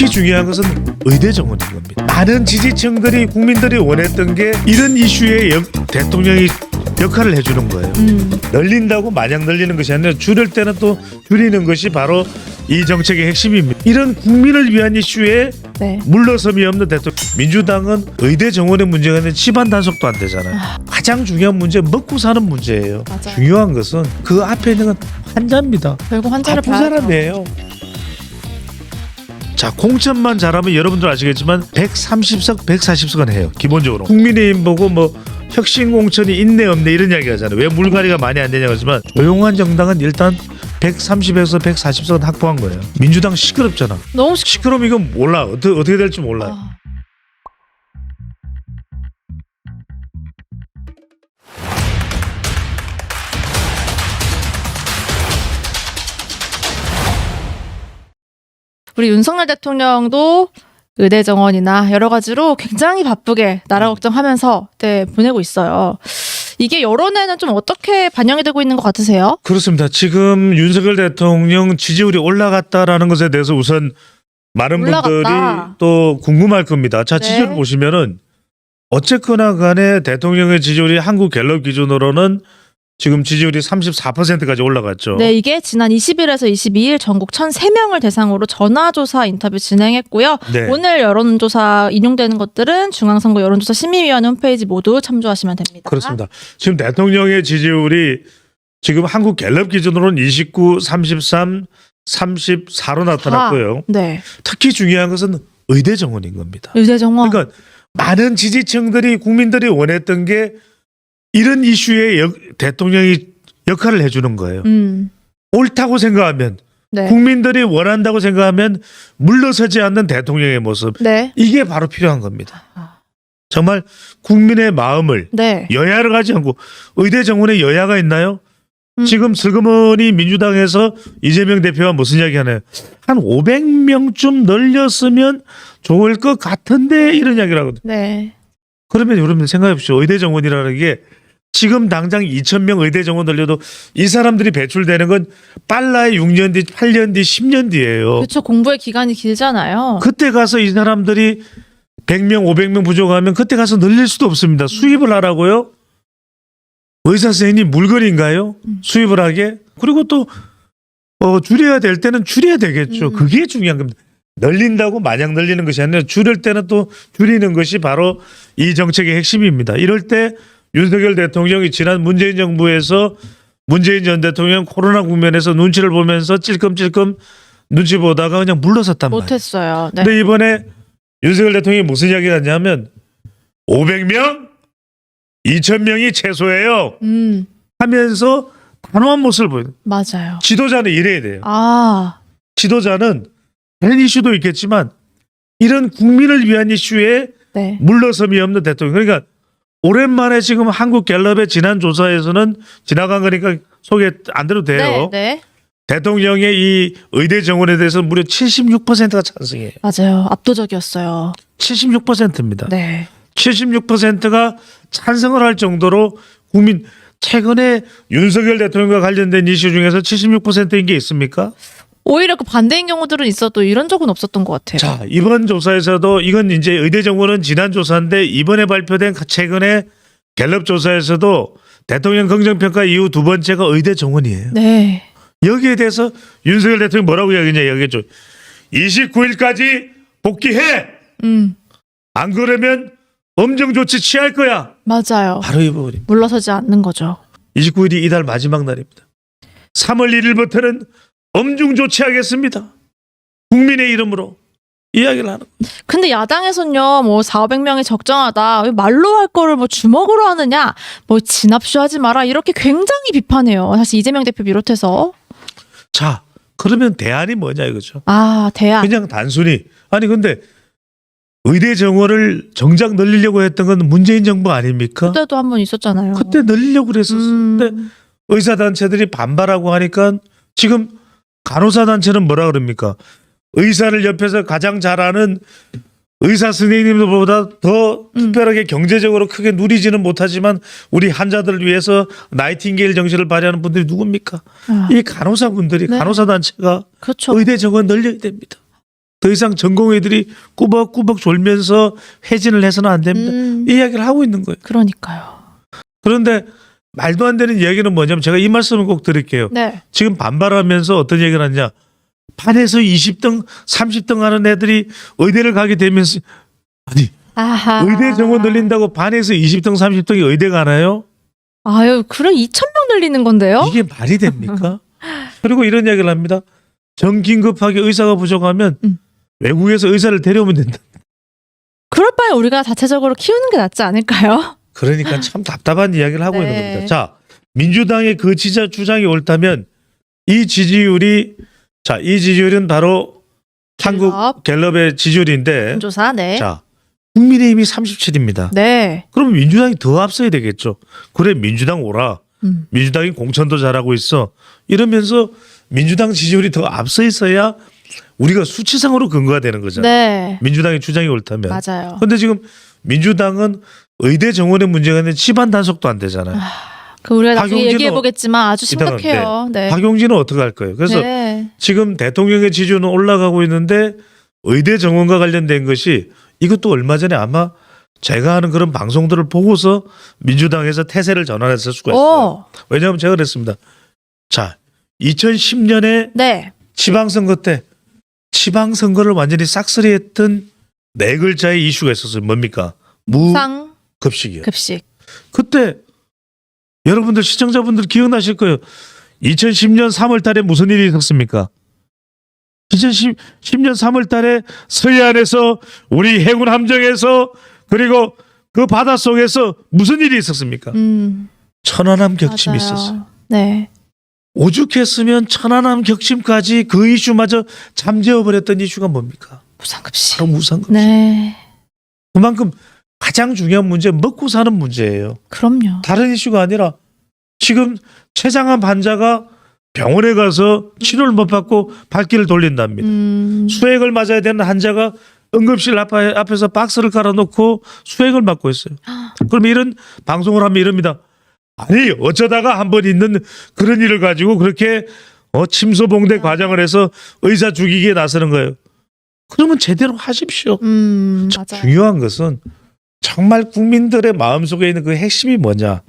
특히 중요한 것은 의대 정원인 겁니다. 많은 지지층들이 국민들이 원했던 게 이런 이슈에 대통령이 역할을 해주는 거예요. 늘린다고 마냥 늘리는 것이 아니라 줄일 때는 또 줄이는 것이 바로 이 정책의 핵심입니다. 이런 국민을 위한 이슈에 네. 물러섬이 없는 대통령. 민주당은 의대 정원의 문제가 아니라 집안 단속도 안 되잖아요. 가장 중요한 문제는 먹고 사는 문제예요. 맞아요. 중요한 것은 그 앞에 있는 건 환자입니다. 결국 환자를 아픈 봐야죠. 사람이에요. 자, 공천만 잘하면 여러분들 아시겠지만 130석, 140석은 해요. 기본적으로. 국민의힘 보고 뭐 혁신 공천이 있네 없네 이런 이야기 하잖아요. 왜 물갈이가 많이 안 되냐고 하지만 조용한 정당은 일단 130에서 140석은 확보한 거예요. 민주당 시끄럽잖아. 너무 시끄러우면 이건 몰라. 어떻게 될지 몰라요. 우리 윤석열 대통령도 의대 정원이나 여러 가지로 굉장히 바쁘게 나라 걱정하면서 보내고 있어요. 이게 여론에는 좀 어떻게 반영이 되고 있는 것 같으세요? 그렇습니다. 지금 윤석열 대통령 지지율이 올라갔다라는 것에 대해서 우선 많은 올라갔다. 분들이 또 궁금할 겁니다. 자, 네. 지지율 보시면은 어쨌거나 간에 대통령의 지지율이 한국갤럽 기준으로는 지금 지지율이 34%까지 올라갔죠. 네, 이게 지난 20일에서 22일 전국 1,003명을 대상으로 전화조사 인터뷰 진행했고요. 네. 오늘 여론조사 인용되는 것들은 중앙선거 여론조사 심의위원회 홈페이지 모두 참조하시면 됩니다. 그렇습니다. 지금 대통령의 지지율이 지금 한국갤럽 기준으로는 29, 33, 34로 나타났고요. 네. 특히 중요한 것은 의대 정원인 겁니다. 의대 정원. 그러니까 많은 지지층들이 국민들이 원했던 게 이런 이슈에 대통령이 역할을 해주는 거예요. 옳다고 생각하면 네. 국민들이 원한다고 생각하면 물러서지 않는 대통령의 모습. 네. 이게 바로 필요한 겁니다. 정말 국민의 마음을 네. 여야를 가지 않고 의대 정원에 여야가 있나요? 지금 슬그머니 민주당에서 이재명 대표가 무슨 이야기 하나요? 한 500명쯤 늘렸으면 좋을 것 같은데 이런 이야기를 하거든요. 네. 그러면 여러분 생각해 보십시오. 의대 정원이라는 게 지금 당장 2,000명 의대 정원 늘려도 이 사람들이 배출되는 건 빨라야 6년 뒤, 8년 뒤, 10년 뒤예요. 그렇죠. 공부의 기간이 길잖아요. 그때 가서 이 사람들이 100명, 500명 부족하면 그때 가서 늘릴 수도 없습니다. 수입을 하라고요? 의사 선생님 물건인가요? 수입을 하게? 그리고 또 줄여야 될 때는 줄여야 되겠죠. 그게 중요한 겁니다. 늘린다고 마냥 늘리는 것이 아니라 줄일 때는 또 줄이는 것이 바로 이 정책의 핵심입니다. 이럴 때 윤석열 대통령이 지난 문재인 정부에서 문재인 전 대통령 코로나 국면에서 눈치를 보면서 찔끔찔끔 눈치 보다가 그냥 물러섰단 말이에요. 못했어요. 네. 근데 이번에 윤석열 대통령이 무슨 이야기를 하냐면 500명? 2,000명이 최소예요. 하면서 단호한 모습을 보여요. 맞아요. 지도자는 이래야 돼요. 아. 지도자는 다른 이슈도 있겠지만 이런 국민을 위한 이슈에 네. 물러섬이 없는 대통령. 그러니까 오랜만에 지금 한국갤럽의 지난 조사에서는 지나간 거니까 소개 안 드려도 돼요. 네. 네. 대통령의 이 의대 정원에 대해서 무려 76%가 찬성해요. 맞아요. 압도적이었어요. 76%입니다. 네. 76%가 찬성을 할 정도로 국민 최근에 윤석열 대통령과 관련된 이슈 중에서 76%인 게 있습니까? 오히려 그 반대인 경우들은 있어도 이런 적은 없었던 것 같아요. 자, 이번 조사에서도 이건 이제 의대 정원은 지난 조사인데 이번에 발표된 최근에 갤럽 조사에서도 대통령 긍정평가 이후 두 번째가 의대 정원이에요. 네. 여기에 대해서 윤석열 대통령이 뭐라고 이야기했냐 얘기했죠. 29일까지 복귀해. 안 그러면 엄정 조치 취할 거야. 맞아요. 바로 이 부분입니다. 물러서지 않는 거죠. 29일이 이달 마지막 날입니다. 3월 1일부터는 엄중 조치하겠습니다. 국민의 이름으로 이야기를 하는 거예요. 근데 야당에서는요, 뭐 400~500명이 적정하다. 왜 말로 할 거를 뭐 주먹으로 하느냐, 뭐 진압쇼 하지 마라 이렇게 굉장히 비판해요. 사실 이재명 대표 비롯해서. 자, 그러면 대안이 뭐냐 이거죠. 아, 대안. 그냥 단순히 아니 근데 의대 정원을 정작 늘리려고 했던 건 문재인 정부 아닙니까? 그때도 한 번 있었잖아요. 그때 늘리려고 그랬었어. 근데 의사단체들이 반발하고 하니까 지금 간호사단체는 뭐라 그럽니까? 의사를 옆에서 가장 잘하는 의사 선생님들보다 더 특별하게 경제적으로 크게 누리지는 못하지만 우리 환자들을 위해서 나이팅게일 정신을 발휘하는 분들이 누굽니까? 이 간호사분들이 네. 간호사단체가 그렇죠. 의대 정원 늘려야 됩니다. 더 이상 전공의들이 꾸벅꾸벅 졸면서 회진을 해서는 안 됩니다. 이 이야기를 하고 있는 거예요. 그러니까요. 그런데 말도 안 되는 이야기는 뭐냐면 제가 이 말씀을 꼭 드릴게요. 네. 지금 반발하면서 어떤 얘기를 하냐. 반에서 20등, 30등 하는 애들이 의대를 가게 되면서 아니 아하. 의대 정원 늘린다고 반에서 20등, 30등이 의대 가나요? 아유, 그럼 2,000명 늘리는 건데요? 이게 말이 됩니까? 그리고 이런 이야기를 합니다. 정긴급하게 의사가 부족하면 외국에서 의사를 데려오면 된다. 그럴 바에 우리가 자체적으로 키우는 게 낫지 않을까요? 그러니까 참 답답한 이야기를 하고 네. 있는 겁니다. 자, 민주당의 그 주장이 옳다면 이 지지율은 바로 한국 갤럽의 지지율인데 조사, 네. 자, 국민의힘이 37입니다. 네. 그럼 민주당이 더 앞서야 되겠죠. 그래 민주당 오라. 민주당이 공천도 잘하고 있어. 이러면서 민주당 지지율이 더 앞서 있어야 우리가 수치상으로 근거가 되는 거잖아요. 네. 민주당의 주장이 옳다면. 맞아요. 그런데 지금 민주당은 의대 정원의 문제가 있는데 집안 단속도 안 되잖아요. 그 우리가 나중에 박용진은 얘기해 보겠지만 아주 이따가, 심각해요. 네. 박용진은 어떻게 할 거예요? 그래서 네. 지금 대통령의 지지율은 올라가고 있는데 의대 정원과 관련된 것이 이것도 얼마 전에 아마 제가 하는 그런 방송들을 보고서 민주당에서 태세를 전환했을 수가 있어요. 왜냐하면 제가 그랬습니다. 자, 2010년에 네. 지방선거 때 지방선거를 완전히 싹쓸이했던 네 글자의 이슈가 있었어요. 뭡니까? 무상 무급식이요. 급식. 그때 여러분들 시청자분들 기억나실 거예요. 2010년 3월 달에 무슨 일이 있었습니까? 2010년 3월 달에 서해안에서 우리 해군 함정에서 그리고 그 바닷속에서 무슨 일이 있었습니까? 천안함 격침이 맞아요. 있었어요. 네. 오죽했으면 천안함 격침까지 그 이슈마저 잠재워버렸던 이슈가 뭡니까? 무상급식. 바로 무상급식. 네. 그만큼 가장 중요한 문제 먹고 사는 문제예요. 그럼요. 다른 이슈가 아니라 지금 췌장암 환자가 병원에 가서 치료를 못 받고 발길을 돌린답니다. 수액을 맞아야 되는 환자가 응급실 앞에서 박스를 깔아놓고 수액을 맞고 있어요. 그럼 이런 방송을 하면 이럽니다. 아니 어쩌다가 한번 있는 그런 일을 가지고 그렇게 침소봉대 과정을 해서 의사 죽이기에 나서는 거예요. 그러면 제대로 하십시오. 맞아요. 중요한 것은 정말 국민들의 마음속에 있는 그 핵심이 뭐냐.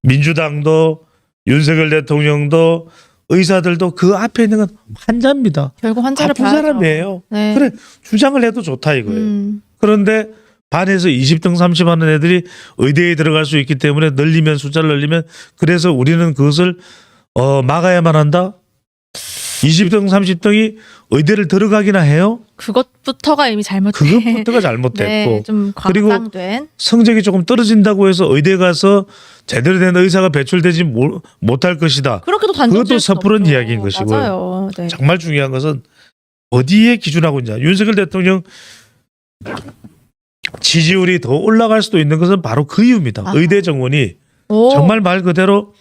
민주당도 윤석열 대통령도 의사들도 그 앞에 있는 건 환자입니다. 결국 환자를 아픈 봐야죠. 사람이에요. 네. 그래 주장을 해도 좋다 이거예요. 그런데 반에서 20등 30 하는 애들이 의대에 들어갈 수 있기 때문에 숫자를 늘리면 그래서 우리는 그것을 막아야만 한다. 20등 30등이 의대를 들어가기나 해요. 그것부터가 이미 잘못된. 그것부터가 잘못됐고 네, 좀 그리고 과장된. 성적이 조금 떨어진다고 해서 의대 가서 제대로 된 의사가 배출되지 못할 것이다. 그렇게도 단정 그것도 섣부른 이야기인 것이고요. 맞아요. 네. 정말 중요한 것은 어디에 기준하고 있냐. 윤석열 대통령 지지율이 더 올라갈 수도 있는 것은 바로 그 이유입니다. 아하. 의대 정원이 오. 정말 말 그대로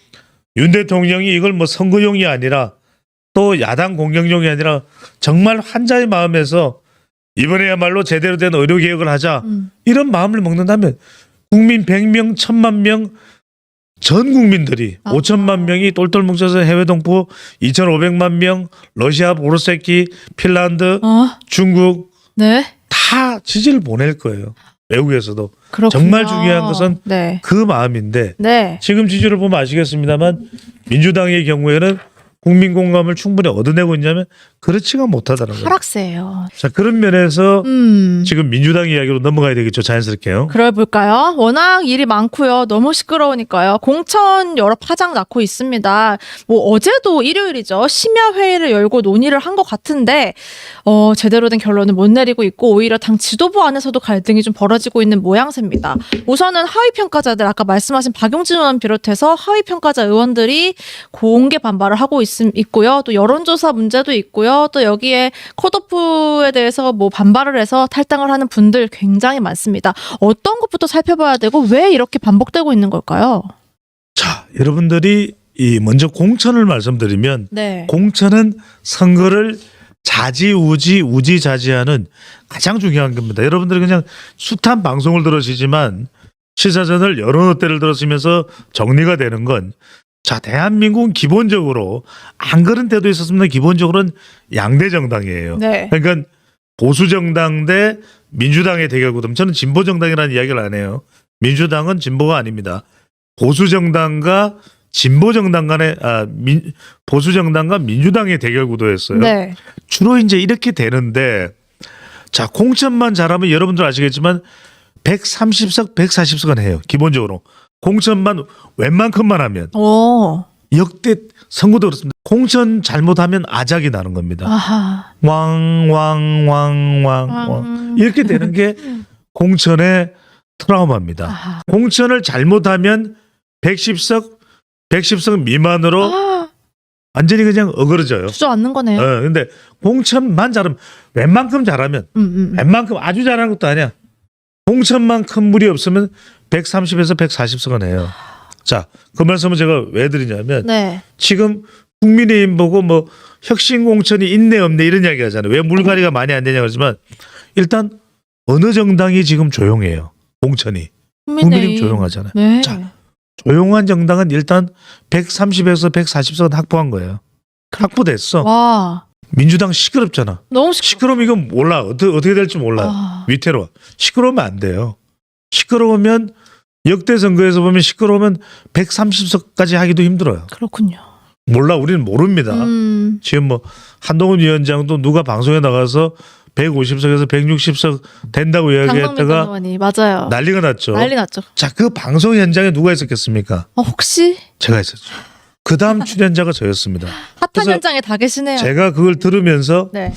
윤 대통령이 이걸 뭐 선거용이 아니라 또 야당 공격용이 아니라 정말 환자의 마음에서 이번에야말로 제대로 된 의료개혁을 하자 이런 마음을 먹는다면 국민 100명, 1000만 명 전 국민들이 5천만 명이 똘똘 뭉쳐서 해외 동포 2,500만 명, 러시아, 보르세키, 핀란드, 중국 네. 다 지지를 보낼 거예요. 외국에서도. 그렇군요. 정말 중요한 것은 네. 그 마음인데 네. 지금 지지율을 보면 아시겠습니다만 민주당의 경우에는 국민 공감을 충분히 얻어내고 있냐면 그렇지가 못하다는 거예요. 하락세예요. 자 그런 면에서 지금 민주당 이야기로 넘어가야 되겠죠. 자연스럽게요. 그래 볼까요? 워낙 일이 많고요. 너무 시끄러우니까요. 공천 여러 파장 낳고 있습니다. 뭐 어제도 일요일이죠. 심야 회의를 열고 논의를 한 것 같은데 제대로 된 결론을 못 내리고 있고 오히려 당 지도부 안에서도 갈등이 좀 벌어지고 있는 모양새입니다. 우선은 하위 평가자들 아까 말씀하신 박용진 의원 비롯해서 하위 평가자 의원들이 공개 반발을 하고 있고요. 또 여론조사 문제도 있고요. 또 여기에 컷오프에 대해서 뭐 반발을 해서 탈당을 하는 분들 굉장히 많습니다. 어떤 것부터 살펴봐야 되고 왜 이렇게 반복되고 있는 걸까요? 자 여러분들이 먼저 공천을 말씀드리면 네. 공천은 선거를 우지자지하는 가장 중요한 겁니다. 여러분들이 그냥 숱한 방송을 들으시지만 시사전을 여러 노때를 들으시면서 정리가 되는 건 자, 대한민국은 기본적으로 안 그런 때도 있었습니다. 기본적으로는 양대 정당이에요. 네. 그러니까 보수정당 대 민주당의 대결 구도. 저는 진보정당이라는 이야기를 안 해요. 민주당은 진보가 아닙니다. 보수정당과 진보정당 간의 보수정당과 민주당의 대결 구도였어요. 네. 주로 이제 이렇게 되는데 자 공천만 잘하면 여러분들 아시겠지만 130석 140석은 해요. 기본적으로 공천만 웬만큼만 하면 오. 역대 선거도 그렇습니다. 공천 잘못하면 아작이 나는 겁니다. 아하. 왕 이렇게 되는 게 공천의 트라우마입니다. 아하. 공천을 잘못하면 110석 미만으로 아, 완전히 그냥 어그러져요. 주저앉는 거네요. 근데 공천만 잘하면 웬만큼 잘하면 웬만큼 아주 잘하는 것도 아니야. 공천만 큰 무리 없으면 130에서 140석은 해요. 자, 그 말씀은 제가 왜 드리냐면 네. 지금 국민의힘 보고 뭐 혁신 공천이 있네 없네 이런 이야기 하잖아요. 왜 물갈이가 많이 안 되냐 그러지만 일단 어느 정당이 지금 조용해요. 공천이. 국민의힘 조용하잖아요. 네. 자, 조용한 정당은 일단 130에서 140석은 확보한 거예요. 확보됐어. 와. 민주당 시끄럽잖아. 너무 시끄러우면 이건 몰라. 어떻게 될지 몰라요. 아. 위태로워. 시끄러우면 안 돼요. 시끄러우면 역대 선거에서 보면 시끄러우면 130석까지 하기도 힘들어요. 그렇군요. 몰라. 우리는 모릅니다. 지금 뭐 한동훈 위원장도 누가 방송에 나가서 150석에서 160석 된다고 장성민 이야기했다가 의원이 맞아요. 난리가 났죠. 난리 났죠. 자, 그 방송 현장에 누가 있었겠습니까? 혹시 제가 있었죠. 그 다음 출연자가 저였습니다. 핫한 그래서 현장에 다 계시네요. 제가 그걸 들으면서 네.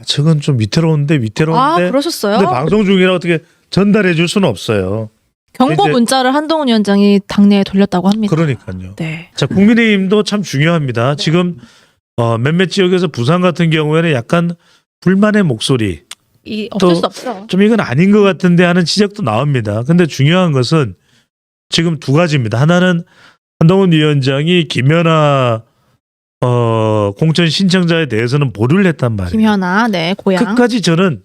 저건 좀 위태로운데 아, 그러셨어요? 근데 방송 중이라 어떻게 전달해 줄 수는 없어요. 경고 이제- 문자를 한동훈 위원장이 당내에 돌렸다고 합니다. 그러니까요. 네. 자, 국민의힘도 참 중요합니다. 지금 몇몇 지역에서 부산 같은 경우에는 약간 불만의 목소리, 어쩔 또 수 없죠. 좀 이건 아닌 것 같은데 하는 지적도 나옵니다. 근데 중요한 것은 지금 두 가지입니다. 하나는 한동훈 위원장이 김연아 공천 신청자에 대해서는 보류를 했단 말이에요. 김연아, 네, 고향. 끝까지 저는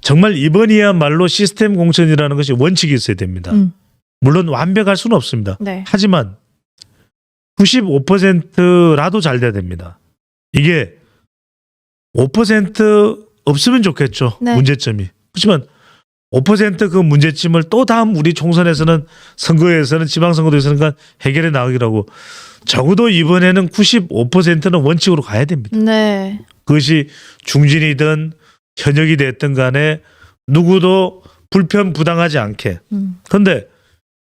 정말 이번이야말로 시스템 공천이라는 것이 원칙이 있어야 됩니다. 물론 완벽할 수는 없습니다. 네. 하지만 95%라도 잘 돼야 됩니다. 이게 5% 없으면 좋겠죠. 네. 문제점이. 그렇지만 5%그 문제점을 또 다음 우리 총선에서는 선거에서는 지방선거도에서는 해결해 나가기라고 적어도 이번에는 95%는 원칙으로 가야 됩니다. 네. 그것이 중진이든 현역이 됐든 간에 누구도 불편 부당하지 않게. 그런데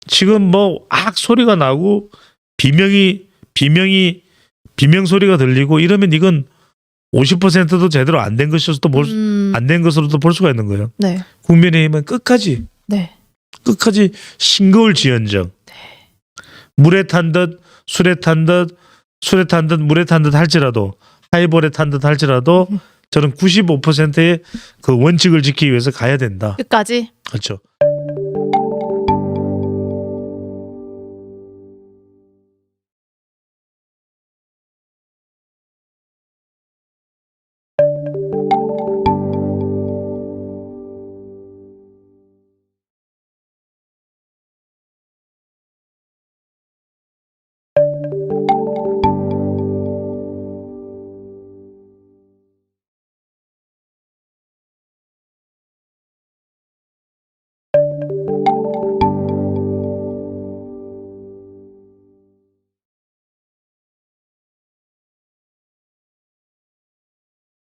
지금 뭐 악 소리가 나고 비명 소리가 들리고 이러면 이건 50%도 제대로 안 된 것으로도 안 된 것으로도 볼 수가 있는 거예요. 네. 국민의힘은 끝까지 네. 싱거울지언정 물에 탄 듯 술에 탄 듯 물에 탄 듯 할지라도 하이볼에 탄 듯 할지라도 저는 95%의 그 원칙을 지키기 위해서 가야 된다. 끝까지. 그렇죠.